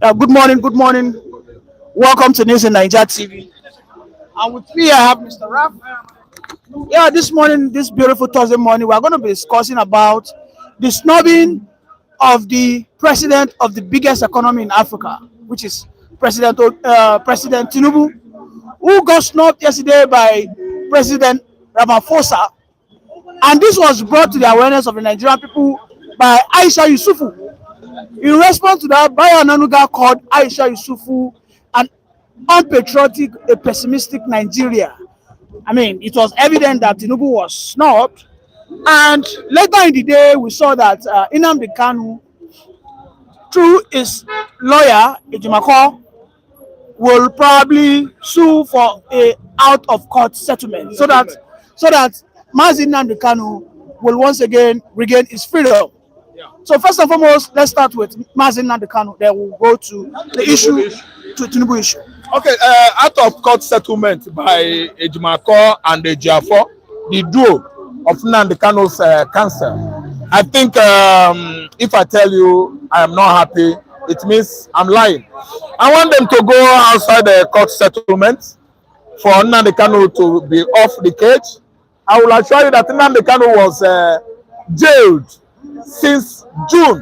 Good morning, good morning. Welcome to News in Nigeria TV. And with me, I have Mr. Raf. Yeah, this morning, this beautiful Thursday morning, we're going to be discussing about the snubbing of the president of the biggest economy in Africa, which is President Tinubu, who got snubbed yesterday by President Ramaphosa. And this was brought to the awareness of the Nigerian people by Aisha Yusufu. In response to that, Bayo Ananuga called Aisha Yusufu an unpatriotic, a pessimistic Nigeria. I mean, it was evident that Tinubu was snubbed. And later in the day, we saw that Nnamdi Kanu, through his lawyer, Ejimako, will probably sue for a out-of-court settlement so that Mazi Nnamdi Kanu will once again regain his freedom. So first and foremost, let's start with Mazi Nnamdi Kanu. Then we'll go to the issue, to Tinubu issue. Okay, out of court settlement by Ejimako and Ejiafo, the duo of Nnamdi Kanu's counsel. I think if I tell you I am not happy, it means I'm lying. I want them to go outside the court settlement for Nnamdi Kanu to be off the cage. I will assure you that Nnamdi Kanu was jailed since June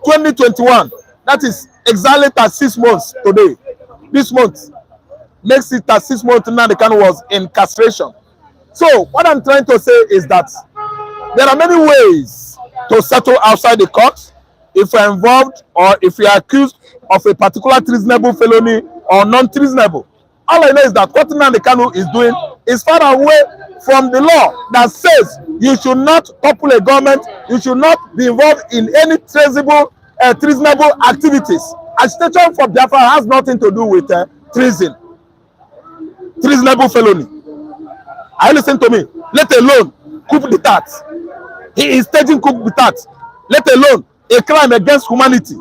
2021. That is exactly 36 months today. This month makes it 36 months Nnamdi Kanu was in castration. So what I'm trying to say is that there are many ways to settle outside the court if you're involved or if you're accused of a particular treasonable felony or non-treasonable. All I know is that what Nnamdi Kanu is doing is far away from the law that says you should not topple a government, you should not be involved in any treasonable activities. Agitation for Biafra has nothing to do with treason, treasonable felony. Are you listening to me? Let alone coup d'etat. He is staging coup d'etat. Let alone a crime against humanity.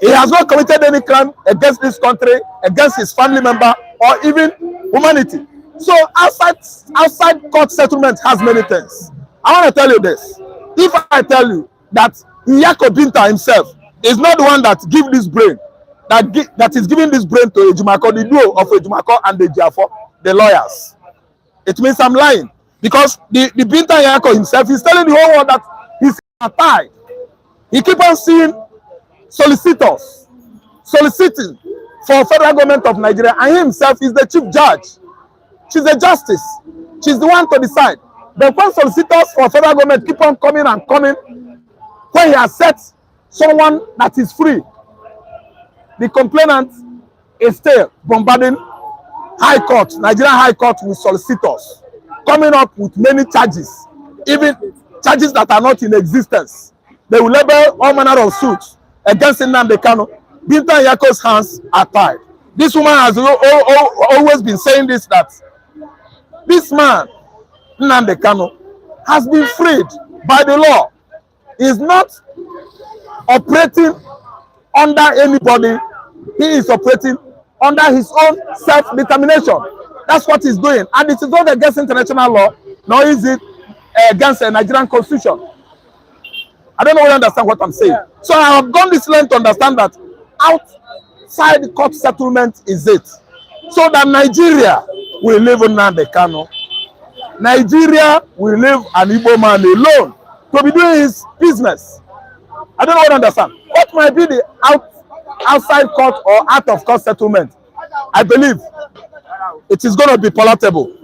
He has not committed any crime against this country, against his family member, or even humanity. So outside court settlement has many things. I want to tell you this. If I tell you that Nyako Binta himself is not the one that give this brain, that is giving this brain to Ejimako, the duo of Ejimako and Ejiafo, the lawyers, it means I'm lying. Because the Binta Nyako himself is telling the whole world that he's tied. He keep on seeing solicitors soliciting for federal government of Nigeria, and he himself is the chief judge. She's the justice. She's the one to decide. But when solicitors for federal government keep on coming and coming, when he has set someone that is free, the complainant is still bombarding High Court, Nigerian High Court, with solicitors, coming up with many charges, even charges that are not in existence. They will label all manner of suits against Nnamdi Kanu. Binta Nyako's hands are tied. This woman has always been saying this, that this man, Nnamdi Kanu, has been freed by the law. He is not operating under anybody. He is operating under his own self-determination. That's what he's doing. And it is not against international law, nor is it against the Nigerian constitution. I don't know if you understand what I'm saying. So I have gone this length to understand that outside the court settlement is it. So that Nigeria will leave Nnamdi Kanu. Nigeria will leave an Igbo man alone to be doing his business. I don't know what to understand. What might be the outside court or out of court settlement? I believe it is going to be palatable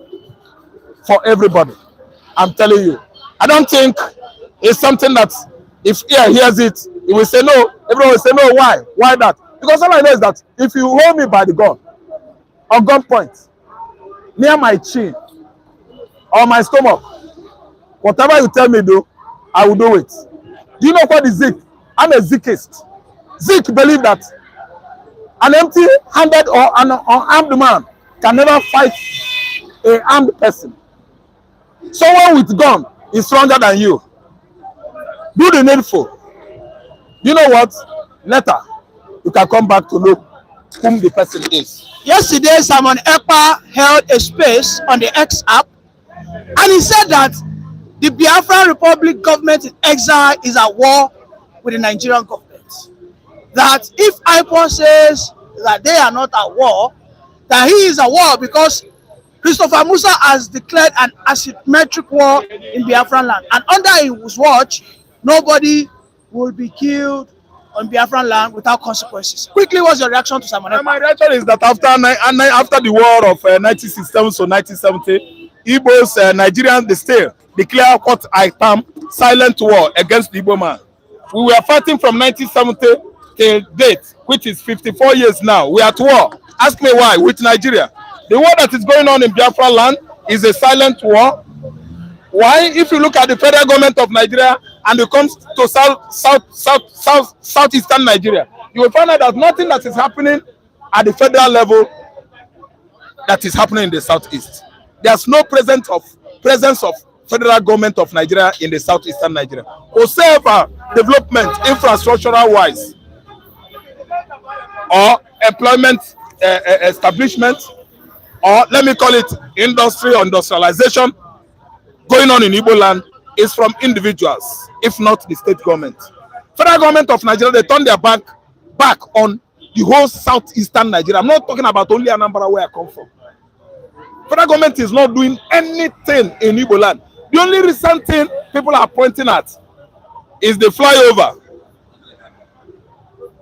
for everybody. I'm telling you. I don't think it's something that if he hears it, he will say no. Everyone will say no. Why? Why that? Because all I know is that if you hold me by the gun, on gunpoint, near my chin or my stomach, whatever you tell me to do, I will do it. Do you know what is Zik? I'm a Zikist. Zik believe that an empty-handed or an unarmed man can never fight an armed person. Someone with gun is stronger than you. Do the needful. You know what? Later, you can come back to know whom the person is. Yesterday, Simon Ekpa held a space on the X app, and he said that the Biafran Republic government in exile is at war with the Nigerian government. that if IPOB says that they are not at war, that he is at war because Christopher Musa has declared an asymmetric war in Biafran land. And under his watch, nobody will be killed on Biafran land without consequences. Quickly, what's your reaction to Simon Ekpa? My reaction is that after the war of 1967 to 1970, Igbos, Nigerians, they still declare what I term silent war against the Igbo man. We were fighting from 1970 till date, which is 54 years now. We are at war. Ask me why, with Nigeria. The war that is going on in Biafra land is a silent war. Why? If you look at the federal government of Nigeria and it comes to southeastern Nigeria, you will find out that nothing that is happening at the federal level that is happening in the southeast. There's no presence of federal government of Nigeria in the southeastern Nigeria. Whatsoever development, infrastructural wise, or employment establishment, or let me call it industry or industrialization, going on in Igbo land is from individuals, if not the state government. Federal government of Nigeria, they turn their back on the whole southeastern Nigeria. I'm not talking about only Anambra where I come from. Federal government is not doing anything in Igbo land. The only recent thing people are pointing at is the flyover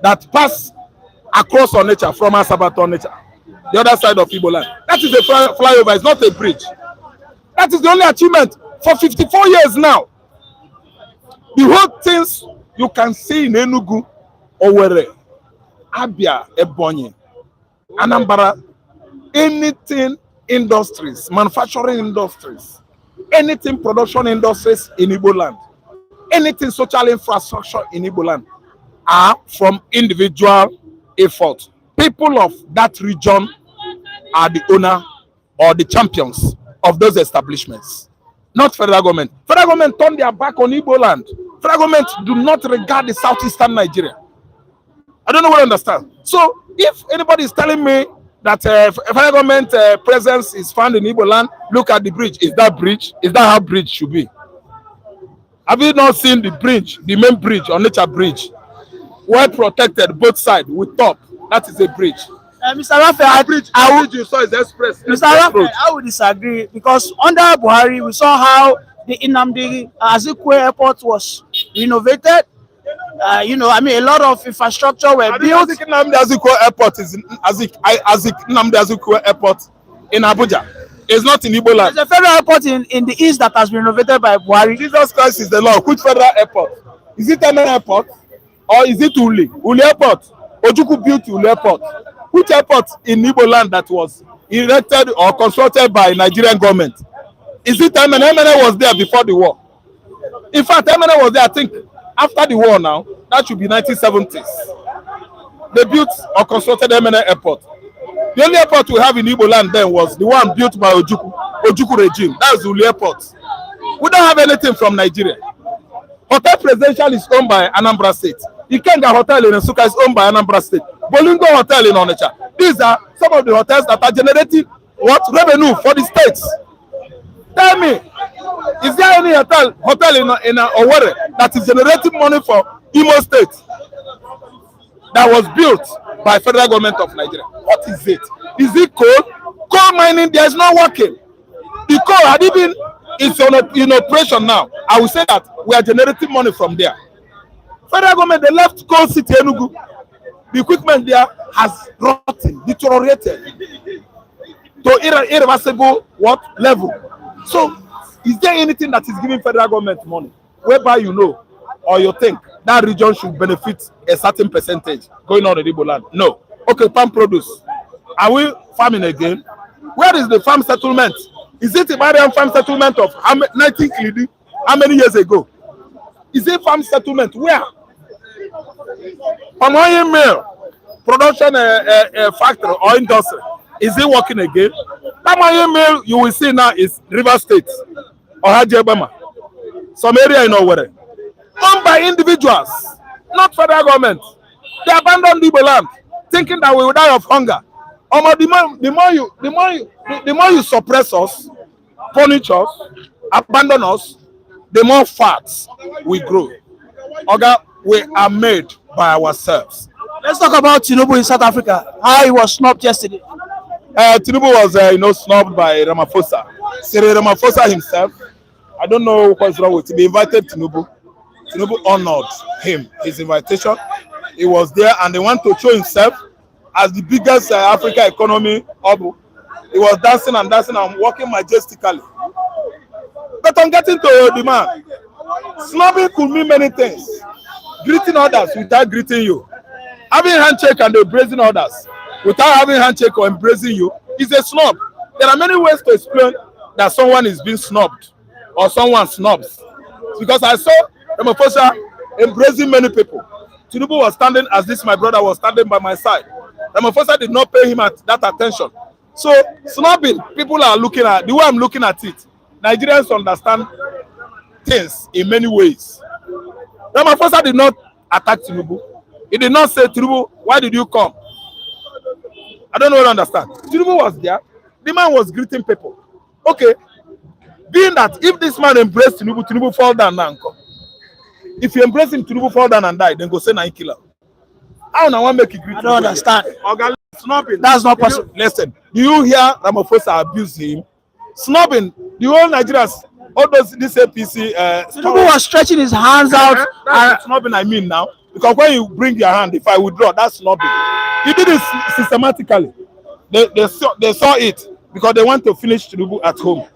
that pass across Onitsha from Asaba to Onitsha, the other side of Igbo land. That is a flyover, it's not a bridge. That is the only achievement for 54 years now. The whole things you can see in Enugu, Owerri, Abia, Ebonyi, Anambra, anything industries, manufacturing industries, anything production industries in Igbo land, anything social infrastructure in Igbo land are from individual effort. People of that region are the owner or the champions of those establishments, not federal government. Federal government turn their back on Igbo land. Federal government do not regard the southeastern Nigeria. I don't know what I understand. So if anybody is telling me that federal government presence is found in Igbo land, look at the bridge. Is that bridge? Is that how bridge should be? Have you not seen the bridge, the main bridge, Onitsha Bridge? Well protected, both sides with top. That is a bridge. Mr. Raphael, bridge you saw is express. Mr. Raphael, I would disagree because under Buhari, we saw how the Nnamdi Kanu airport was renovated. A lot of infrastructure were built. Nnamdi Kanu airport is Nnamdi Kanu airport in Abuja. It's not in Igbo land. There's a federal airport in the east that has been renovated by Buhari. Jesus Christ is the Lord. Which federal airport? Is it an airport or is it Uli? Uli airport. Ojukwu built Uli airport. Which airport in Igbo land that was erected or constructed by Nigerian government? Is it Emene? Emene was there before the war. In fact, Emene was there, I think, after the war now. That should be 1970s. They built or constructed Emene airport. The only airport we have in Igbo land then was the one built by Ojukwu regime. That was Uli airport. We don't have anything from Nigeria. Hotel Presidential is owned by Anambra State. Ikenga Hotel in Nsukka is owned by Anambra State. Bolingo Hotel in Onitsha. These are some of the hotels that are generating what revenue for the states. Tell me, is there any hotel in Owerri that is generating money for Imo State that was built by federal government of Nigeria? What is it? Is it coal? Coal mining, there is no working. The coal had even is in operation now. I will say that we are generating money from there. Federal government, they left Coal City Enugu. The equipment there has rotten, deteriorated to irreversible level. So, is there anything that is giving federal government money whereby you know or you think that region should benefit a certain percentage going on in Igbo land? No. Okay, farm produce. Are we farming again? Where is the farm settlement? Is it a Marian farm settlement of 19 Kili? How many years ago? Is it farm settlement? Where? Palm oil mill, production factory or industry. Is it working again? Palm oil mill you will see now is River State or Hajebama. Some area in Owerri. Owned by individuals, not federal government. They abandoned Igbo land, thinking that we will die of hunger. The more you suppress us, punish us, abandon us, the more fat we grow. Oga, we are made by ourselves. Let's talk about Tinubu in South Africa. How he was snubbed yesterday. Tinubu was, snubbed by Ramaphosa. Cyril Ramaphosa himself. I don't know what's wrong with him. He invited Tinubu. Tinubu honored him, his invitation. He was there, and they want to show himself as the biggest Africa economy hub. He was dancing and dancing and walking majestically. But on getting to the man, snubbing could mean many things. Greeting others without greeting you. Having handshake and embracing others without having handshake or embracing you is a snub. There are many ways to explain that someone is being snubbed or someone snubs. Because I saw Ramaphosa embracing many people. Tinubu was standing as this, my brother was standing by my side. Ramaphosa did not pay him that attention. So snubbing, people are looking at, the way I'm looking at it, Nigerians understand things in many ways. Ramaphosa did not attack Tinubu. He did not say, Tinubu, why did you come? I don't know what to understand. Tinubu was there. The man was greeting people. Okay. Being that if this man embraced Tinubu, Tinubu fall down now. If you embrace him, Tinubu fall down and die, then go say na killer. How now want make you greet? I don't understand. Okay, snubbing. That's not possible. Listen, do you hear Ramaphosa abuse him? Snubbing, the whole Nigerians, all those this APC. Tinubu was stretching his hands out. That's snubbing I mean now. Because when you bring your hand, if I withdraw, that's snubbing. He did it systematically. They saw it because they want to finish Tinubu at home.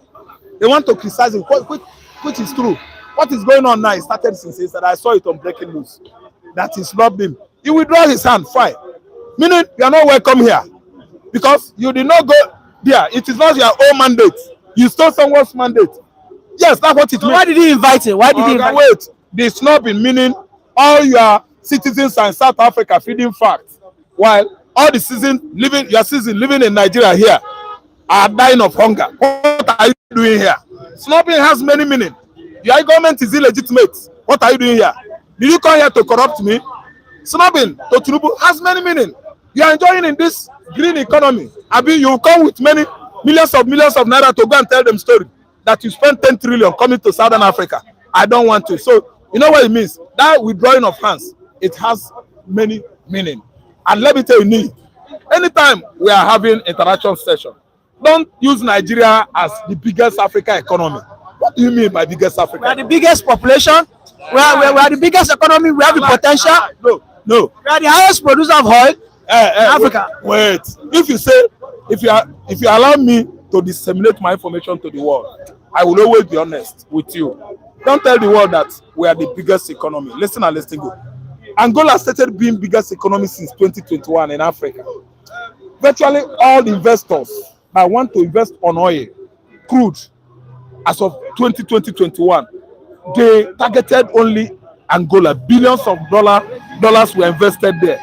They want to criticize him, which is true. What is going on now? It started since he said, I saw it on breaking news, that he snubbed him. He withdraw his hand, fine. Meaning, you are not welcome here. Because you did not go there. It is not your own mandate. You stole someone's mandate. Yes, that's what it means. Why did he invite him? Why did he invite him? Wait, the snubbing meaning all your citizens are in South Africa feeding facts, while all the your citizens living in Nigeria here are dying of hunger. What are you doing here? Snubbing has many meanings. Your government is illegitimate. What are you doing here? Did you come here to corrupt me? Snubbing to Tinubu has many meanings. You are enjoying in this green economy. I mean, you come with many millions of naira to go and tell them story that you spent 10 trillion coming to Southern Africa. I don't want to. So, you know what it means? That withdrawing of hands, it has many meaning. And let me tell you, anytime we are having interaction session, don't use Nigeria as the biggest Africa economy. What do you mean by biggest Africa? We are the biggest population. We are the biggest economy. We have the potential. No. We are the highest producer of oil in Africa. Wait. If you allow me to disseminate my information to the world, I will always be honest with you. Don't tell the world that we are the biggest economy. Listen and listen good. Angola started being biggest economy since 2021 in Africa. Virtually all investors that want to invest on oil, crude, as of 2020-21, they targeted only Angola. Billions of dollars were invested there.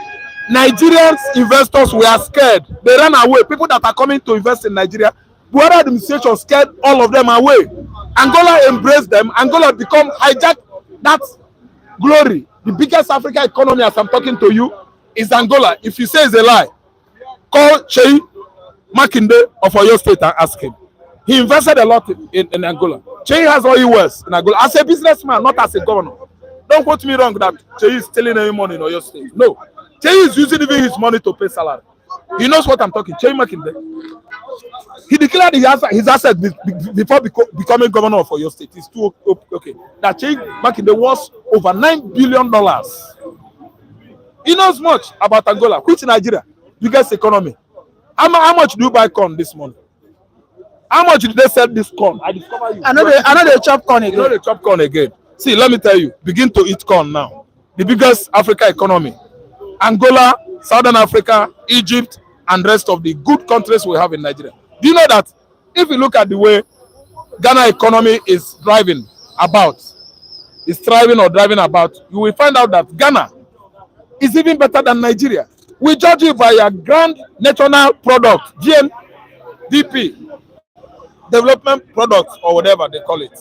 Nigerian investors were scared. They ran away. People that are coming to invest in Nigeria, Buhari administration scared all of them away. Angola embraced them. Angola become hijack that glory. The biggest African economy, as I'm talking to you, is Angola. If you say it's a lie, call Sheyi Makinde of Oyo State and ask him. He invested a lot in Angola. Sheyi has all he was in Angola. As a businessman, not as a governor. Don't quote me wrong that Sheyi is stealing any money in Oyo State. No. Sheyi is using even his money to pay salary. He knows what I'm talking. Sheyi Makinde. He declared his asset before becoming governor of Oyo State. It's too okay. That Sheyi Makinde was over $9 billion. He knows much about Angola, which Nigeria, biggest economy. How much do you buy corn this morning? How much did they sell this corn? I discover you. I know they chop corn again. You know they chop corn again. See, let me tell you. Begin to eat corn now. The biggest Africa economy. Angola, Southern Africa, Egypt, and rest of the good countries we have in Nigeria. Do you know that if you look at the way Ghana economy is thriving about, you will find out that Ghana is even better than Nigeria. We judge you by your grand national product, GNDP, development product, or whatever they call it.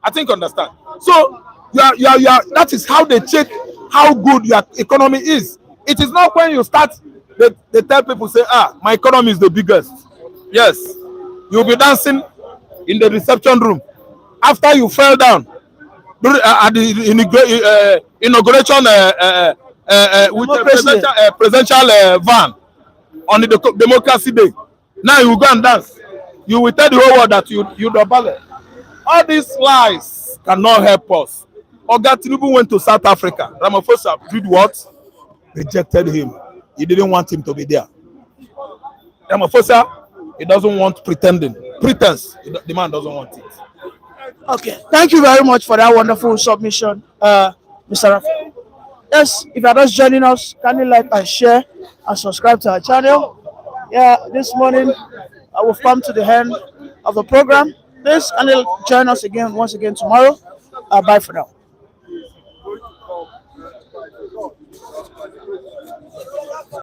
I think understand. So that is how they check how good your economy is. It is not when you start, they tell people, say, my economy is the biggest. Yes, you'll be dancing in the reception room. After you fell down at the inauguration with a Democracy Day. presidential van on the democracy day. Now you go and dance. You will tell the whole world that you the ballet. All these lies cannot help us. Oga Tinubu went to South Africa. Ramaphosa did what? Rejected him. He didn't want him to be there. Ramaphosa, he doesn't want pretending. Pretense, the man doesn't want it. Okay, thank you very much for that wonderful submission, Mr. Raphael. Yes, if you're just joining us, kindly like and share and subscribe to our channel. Yeah, this morning we've come to the end of the program. Please kindly join us again once again tomorrow. Bye for now.